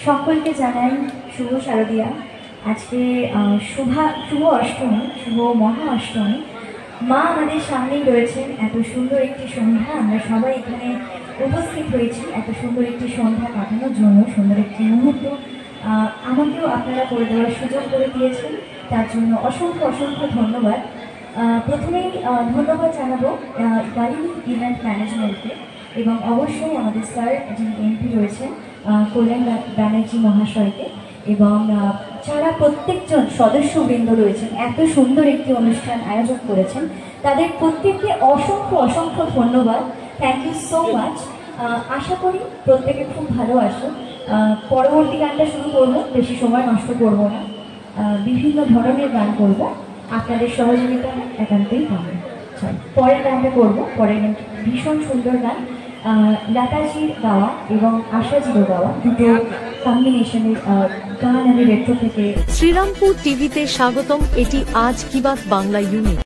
সকলকে জানাই শুভ শারদিয়া। আজকে শুভ অষ্টমী, শুভ মহা অষ্টমী। মা আমাদের সামনেই রয়েছেন। এত সুন্দর একটি সন্ধ্যা, আমরা সবাই এখানে উপস্থিত হয়েছি এত সুন্দর একটি সন্ধ্যা কাটানোর জন্য, সুন্দর একটি মুহূর্ত আমাকেও আপনারা করে দেওয়ার সুযোগ করে দিয়েছেন, তার জন্য অসংখ্য অসংখ্য ধন্যবাদ। প্রথমেই ধন্যবাদ জানাবো গালিনী ইভেন্ট ম্যানেজমেন্টকে এবং অবশ্যই আমাদের স্যার যিনি এমপি রয়েছেন কল্যাণ ব্যানার্জি মহাশয়কে এবং যারা প্রত্যেকজন সদস্যবৃন্দ রয়েছেন এত সুন্দর একটি অনুষ্ঠান আয়োজন করেছেন, তাদের প্রত্যেককে অসংখ্য অসংখ্য ধন্যবাদ। Thank you so much. আশা করি প্রত্যেকে খুব ভালো আসুন। পরবর্তী গানটা শুরু করবো, বেশি সময় নষ্ট করবো না, বিভিন্ন ধরনের গান করবো, আপনাদের সহযোগিতা একান্তই পাবে। পরের গানটা করবো, পরের গান ভীষণ সুন্দর গান, লতাজির গাওয়া এবং আশাজিরও গাওয়া, দুটো কম্বিনেশনের গান আমি রেট্রো থেকে। শ্রীরামপুর টিভিতে স্বাগতম। এটি আজ কি বাত বাংলা ইউনিট।